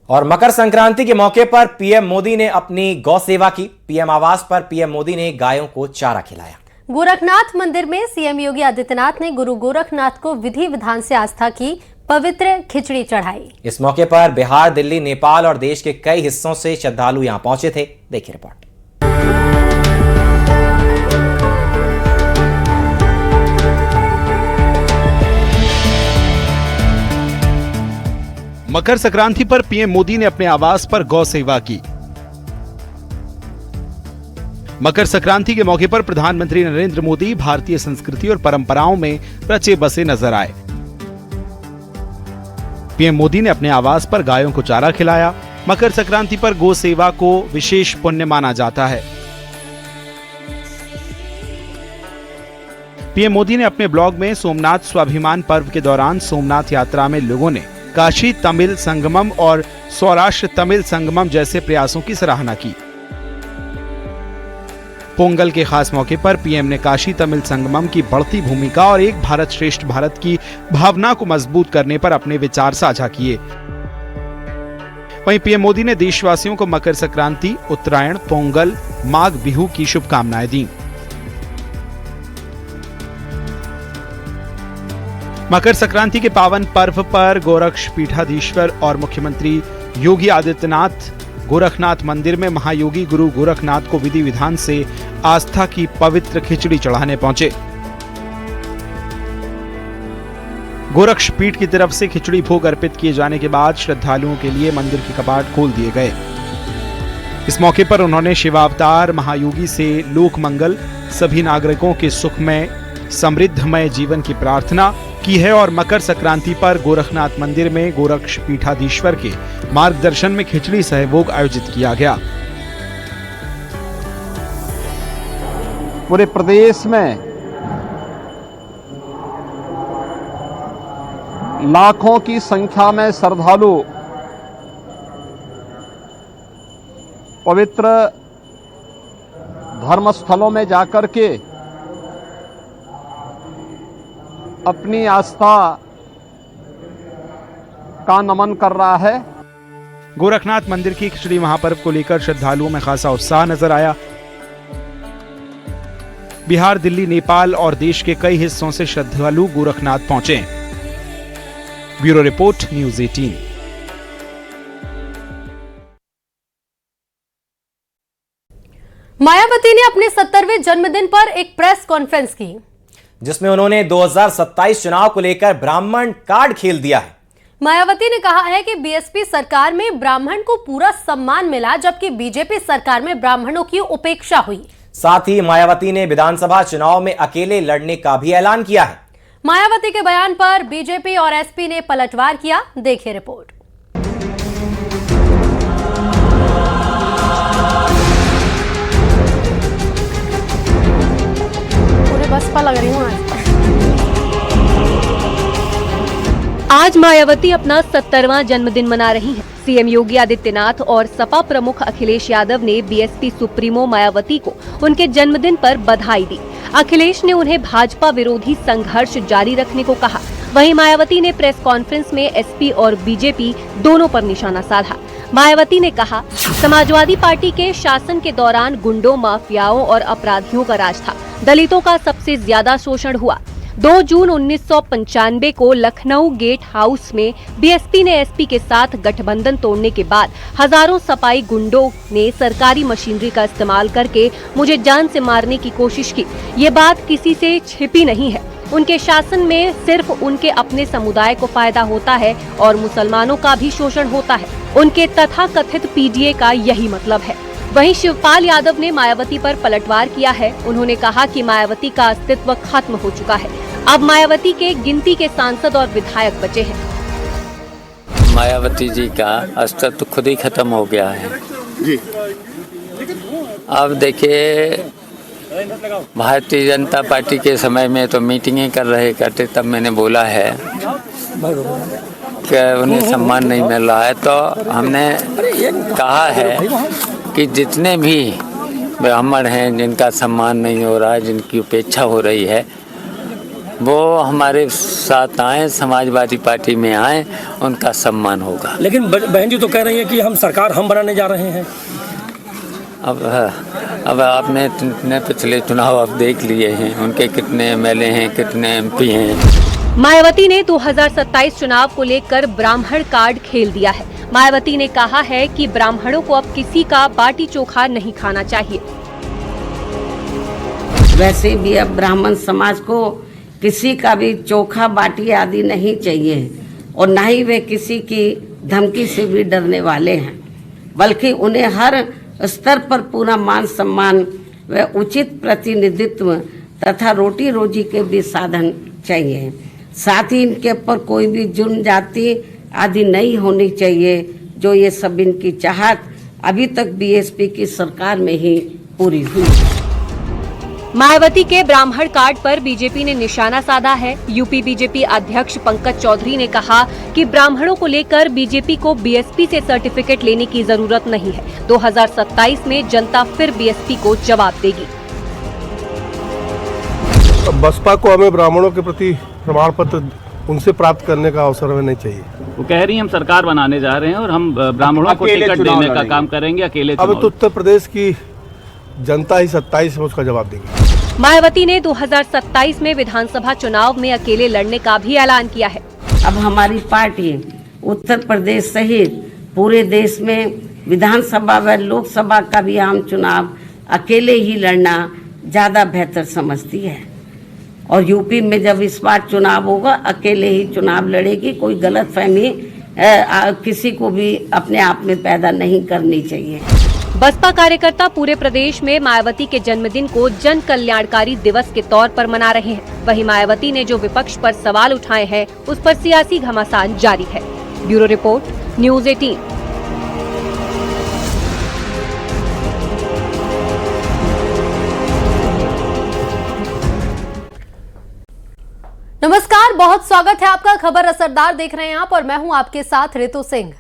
और मकर संक्रांति के मौके पर पीएम मोदी ने अपनी गौ सेवा की। पीएम आवास पर पीएम मोदी ने गायों को चारा खिलाया। गोरखनाथ मंदिर में सीएम योगी आदित्यनाथ ने गुरु गोरखनाथ को विधि विधान से आस्था की पवित्र खिचड़ी चढ़ाई। इस मौके पर बिहार, दिल्ली, नेपाल और देश के कई हिस्सों से श्रद्धालु यहां पहुंचे थे। देखिए रिपोर्ट। मकर संक्रांति पर पीएम मोदी ने अपने आवास पर गौ सेवा की। मकर संक्रांति के मौके पर प्रधानमंत्री नरेंद्र मोदी भारतीय संस्कृति और परंपराओं में रचे बसे नजर आए। पीएम मोदी ने अपने आवास पर गायों को चारा खिलाया। मकर संक्रांति पर गौ सेवा को विशेष पुण्य माना जाता है। पीएम मोदी ने अपने ब्लॉग में सोमनाथ स्वाभिमान पर्व के दौरान सोमनाथ यात्रा में लोगों ने काशी तमिल संगमम और सौराष्ट्र तमिल संगमम जैसे प्रयासों की सराहना की। पोंगल के खास मौके पर पीएम ने काशी तमिल संगमम की बढ़ती भूमिका और एक भारत श्रेष्ठ भारत की भावना को मजबूत करने पर अपने विचार साझा किए। वहीं पीएम मोदी ने देशवासियों को मकर संक्रांति, उत्तरायण, पोंगल, माघ बिहू की शुभकामनाएं दी। मकर संक्रांति के पावन पर्व पर गोरक्ष पीठाधीश्वर और मुख्यमंत्री योगी आदित्यनाथ गोरखनाथ मंदिर में महायोगी गुरु गोरखनाथ को विधि विधान से आस्था की पवित्र खिचड़ी चढ़ाने पहुंचे। गोरक्ष पीठ की तरफ से खिचड़ी भोग अर्पित किए जाने के बाद श्रद्धालुओं के लिए मंदिर के कपाट खोल दिए गए। इस मौके पर उन्होंने शिवावतार महायोगी से लोक मंगल, सभी नागरिकों के सुखमय समृद्धमय जीवन की प्रार्थना की है और मकर संक्रांति पर गोरखनाथ मंदिर में गोरक्ष पीठाधीश्वर के मार्गदर्शन में खिचड़ी सहभोग आयोजित किया गया। पूरे प्रदेश में लाखों की संख्या में श्रद्धालु पवित्र धर्मस्थलों में जाकर के अपनी आस्था का नमन कर रहा है। गोरखनाथ मंदिर की खिचड़ी महापर्व को लेकर श्रद्धालुओं में खासा उत्साह नजर आया। बिहार, दिल्ली, नेपाल और देश के कई हिस्सों से श्रद्धालु गोरखनाथ पहुंचे। Bureau report, news 18। मायावती ने अपने 70वें जन्मदिन पर एक प्रेस कॉन्फ्रेंस की, जिसमें उन्होंने 2027 चुनाव को लेकर ब्राह्मण कार्ड खेल दिया है। मायावती ने कहा है कि बीएसपी सरकार में ब्राह्मण को पूरा सम्मान मिला, जबकि बीजेपी सरकार में ब्राह्मणों की उपेक्षा हुई। साथ ही मायावती ने विधानसभा चुनाव में अकेले लड़ने का भी ऐलान किया है। मायावती के बयान पर बीजेपी और एसपी ने पलटवार किया। देखिए रिपोर्ट। पूरे बसपा लग रही हूँ आज मायावती अपना 70वां जन्मदिन मना रही हैं। सीएम योगी आदित्यनाथ और सपा प्रमुख अखिलेश यादव ने बीएसपी सुप्रीमो मायावती को उनके जन्मदिन पर बधाई दी। अखिलेश ने उन्हें भाजपा विरोधी संघर्ष जारी रखने को कहा। वहीं मायावती ने प्रेस कॉन्फ्रेंस में एसपी और बीजेपी दोनों पर निशाना साधा। मायावती ने कहा, समाजवादी पार्टी के शासन के दौरान गुंडों, माफियाओं और अपराधियों का राज था। दलितों का सबसे ज्यादा शोषण हुआ। 2 जून 1995 को लखनऊ गेट हाउस में बीएसपी ने एसपी के साथ गठबंधन तोड़ने के बाद हजारों सपाई गुंडों ने सरकारी मशीनरी का इस्तेमाल करके मुझे जान से मारने की कोशिश की। ये बात किसी से छिपी नहीं है। उनके शासन में सिर्फ उनके अपने समुदाय को फायदा होता है और मुसलमानों का भी शोषण होता है। उनके तथाकथित पीडीए का यही मतलब है। वहीं शिवपाल यादव ने मायावती पर पलटवार किया है। उन्होंने कहा कि मायावती का अस्तित्व खत्म हो चुका है। अब मायावती के गिनती के सांसद और विधायक बचे हैं। मायावती जी का अस्तित्व खुद ही खत्म हो गया है जी। अब देखिए, भारतीय जनता पार्टी के समय में तो मीटिंगें करते, तब मैंने बोला है कि उन्हें सम्मान नहीं मिल रहा है। तो हमने कहा है कि जितने भी ब्राह्मण हैं जिनका सम्मान नहीं हो रहा है, जिनकी उपेक्षा हो रही है, वो हमारे साथ आए, समाजवादी पार्टी में आए, उनका सम्मान होगा। लेकिन बहन जी तो कह रही है कि हम सरकार हम बनाने जा रहे हैं। अब आपने पिछले चुनाव अब देख लिए हैं, उनके कितने एमएलए हैं, कितने एमपी हैं। मायावती ने 2027 चुनाव को लेकर ब्राह्मण कार्ड खेल दिया है। मायावती ने कहा है कि ब्राह्मणों को अब किसी का बाटी चोखा नहीं खाना चाहिए। वैसे भी अब ब्राह्मण समाज को किसी का भी चोखा बाटी आदि नहीं चाहिए और न ही वे किसी की धमकी से भी डरने वाले हैं, बल्कि उन्हें हर स्तर पर पूरा मान सम्मान व उचित प्रतिनिधित्व तथा रोटी रोजी के भी साधन चाहिए। साथ ही इनके ऊपर कोई भी जुर्म जाति आदि नहीं होनी चाहिए, जो ये सब इनकी चाहत अभी तक बीएसपी की सरकार में ही पूरी हुई। मायावती के ब्राह्मण कार्ड पर बीजेपी ने निशाना साधा है। यूपी बीजेपी अध्यक्ष पंकज चौधरी ने कहा कि ब्राह्मणों को लेकर बीजेपी को बीएसपी से सर्टिफिकेट लेने की जरूरत नहीं है। 2027 में जनता फिर बीएसपी को जवाब देगी। बसपा को हमें ब्राह्मणों के प्रति प्रमाण पत्र उनसे प्राप्त करने का अवसर हमें नहीं चाहिए। वो कह रही हैं हम सरकार बनाने जा रहे हैं और हम ब्राह्मणों को टिकट देने का काम करेंगे अकेले। अब तो उत्तर प्रदेश की जनता ही 27 में उसका जवाब देगी। मायावती ने 2027 में विधानसभा चुनाव में अकेले लड़ने का भी ऐलान किया है। अब हमारी पार्टी उत्तर प्रदेश सहित पूरे देश में विधानसभा व लोकसभा का भी आम चुनाव अकेले ही लड़ना ज्यादा बेहतर समझती है और यूपी में जब इस बार चुनाव होगा अकेले ही चुनाव लड़ेगी। कोई गलतफहमी किसी को भी अपने आप में पैदा नहीं करनी चाहिए। बसपा कार्यकर्ता पूरे प्रदेश में मायावती के जन्मदिन को जन कल्याणकारी दिवस के तौर पर मना रहे हैं। वहीं मायावती ने जो विपक्ष पर सवाल उठाए हैं, उस पर सियासी घमासान जारी है। Bureau report, news 18। नमस्कार, बहुत स्वागत है आपका। खबर असरदार देख रहे हैं आप और मैं हूं आपके साथ रितु सिंह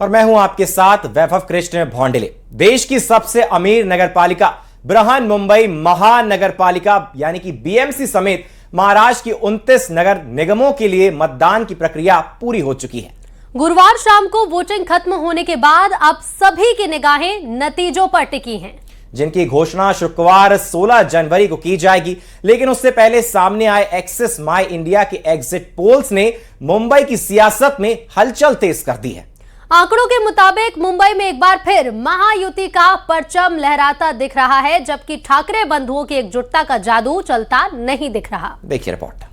और मैं हूं आपके साथ वैभव कृष्ण भोंडले। देश की सबसे अमीर नगरपालिका बृहन्मुंबई महानगरपालिका यानी कि बीएमसी समेत महाराष्ट्र की 29 नगर निगमों के लिए मतदान की प्रक्रिया पूरी हो चुकी है। गुरुवार शाम को वोटिंग खत्म होने के बाद अब सभी की निगाहें नतीजों पर टिकी हैं, जिनकी घोषणा शुक्रवार 16 जनवरी को की जाएगी। लेकिन उससे पहले सामने आए एक्सिस माई इंडिया के एग्जिट पोल्स ने मुंबई की सियासत में हलचल तेज कर दी है। आंकड़ों के मुताबिक मुंबई में एक बार फिर महायुति का परचम लहराता दिख रहा है, जबकि ठाकरे बंधुओं की एकजुटता का जादू चलता नहीं दिख रहा। देखिए रिपोर्ट।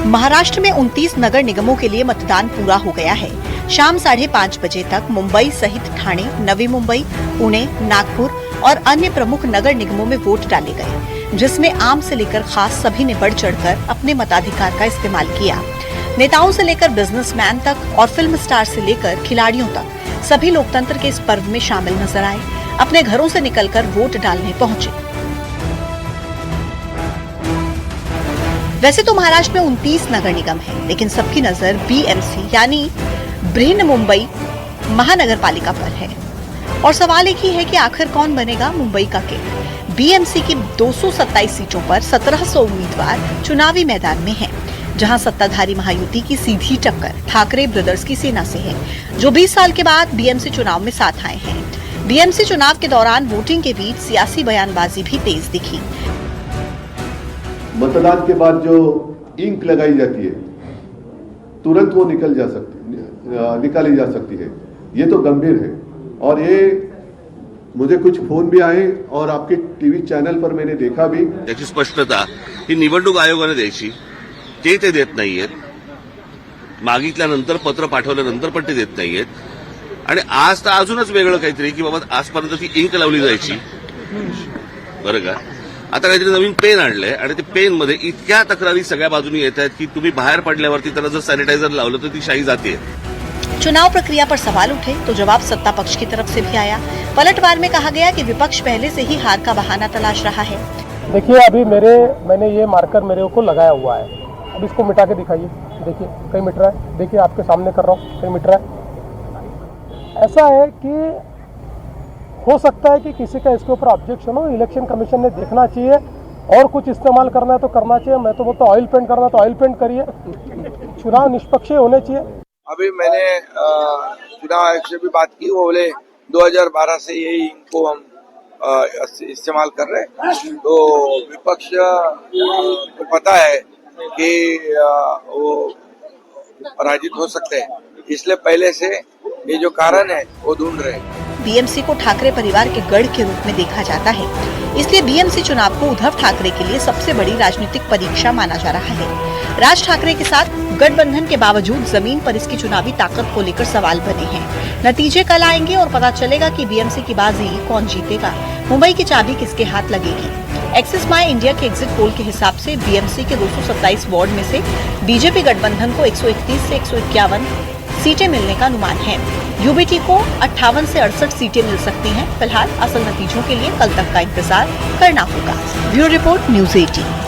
महाराष्ट्र में 29 नगर निगमों के लिए मतदान पूरा हो गया है। शाम 5:30 बजे तक मुंबई सहित ठाणे, नवी मुंबई, पुणे, नागपुर और अन्य प्रमुख नगर निगमों में वोट डाले गए, जिसमें आम से लेकर खास सभी ने बढ़ चढ़कर अपने मताधिकार का इस्तेमाल किया। नेताओं से लेकर बिजनेसमैन तक और फिल्म स्टार से लेकर खिलाड़ियों तक सभी लोकतंत्र के इस पर्व में शामिल नजर आए, अपने घरों से निकलकर वोट डालने पहुंचे। वैसे तो महाराष्ट्र में 29 नगर निगम है, लेकिन सबकी नजर बीएमसी यानी बृहन्मुंबई महानगरपालिका पर है और सवाल एक ही है कि आखिर कौन बनेगा मुंबई का किंग। बीएमसी की 227 सीटों पर 1700 उम्मीदवार चुनावी मैदान में हैं, जहां सत्ताधारी महायुति की सीधी टक्कर ठाकरे ब्रदर्स की सेना से है, जो 20 साल के बाद बीएमसी चुनाव में साथ आए हैं। बीएमसी चुनाव के दौरान वोटिंग के बीच सियासी बयानबाजी भी तेज दिखी। मतदान के बाद जो इंक लगाई जाती है तुरंत वो निकाली जा सकती है। ये तो गंभीर है और ये मुझे कुछ फोन भी आए और आपके टीव्ही चॅनल पर मैंने देखा भी। त्याची स्पष्टता ही निवडणूक आयोगाने द्यायची, ते देत नाहीयेत। मागितल्यानंतर पत्र पाठवल्यानंतर पण ते देत नाहीयेत आणि आज तर अजूनच वेगळं काहीतरी की बाबा आजपर्यंत ती इंक लावली जायची, बरं का। आता काहीतरी नवीन पेन आणलंय आणि ते पेन मध्ये इतक्या तक्रारी सगळ्या बाजूनी येत आहेत की तुम्ही बाहेर पडल्यावरती त्याला जर सॅनिटायझर लावलं तर ती शाई जाते। चुनाव प्रक्रिया पर सवाल उठे तो जवाब सत्ता पक्ष की तरफ से भी आया। पलटवार में कहा गया कि विपक्ष पहले से ही हार का बहाना तलाश रहा है। देखिए, अभी मैंने ये मार्कर मेरे को लगाया हुआ है। अब इसको मिटा के दिखाइए, देखिए कहीं मिट रहा है, देखिए आपके सामने कर रहा हूँ कहीं मिट रहा है। ऐसा है कि हो सकता है कि किसी का इसके ऊपर ऑब्जेक्शन हो, इलेक्शन कमीशन ने देखना चाहिए, और कुछ इस्तेमाल करना है तो करना चाहिए। मैं तो बोलता ऑयल पेंट करना है तो ऑयल पेंट करिए, चुनाव निष्पक्ष होने चाहिए। अभी मैंने चुनाव आयोग से भी बात की, वो बोले 2012 से यही इनको हम इस्तेमाल कर रहे हैं। तो विपक्ष को पता है कि वो पराजित हो सकते हैं, इसलिए पहले से ये जो कारण है वो ढूंढ रहे हैं। बीएमसी को ठाकरे परिवार के गढ़ के रूप में देखा जाता है, इसलिए बीएमसी चुनाव को उद्धव ठाकरे के लिए सबसे बड़ी राजनीतिक परीक्षा माना जा रहा है। राज ठाकरे के साथ गठबंधन के बावजूद जमीन पर इसकी चुनावी ताकत को लेकर सवाल बने हैं। नतीजे कल आएंगे और पता चलेगा कि बीएमसी की बाजी कौन जीतेगा, मुंबई की चाबी किसके हाथ लगेगी। एक्सिस माई इंडिया के एग्जिट पोल के हिसाब से बीएमसी के 227 वार्ड में से बीजेपी गठबंधन को 131 से 151 सीटें मिलने का अनुमान है। यूबीटी को 58 से 68 सीटें मिल सकती हैं। फिलहाल असल नतीजों के लिए कल तक का इंतजार करना होगा। Bureau report, news 18।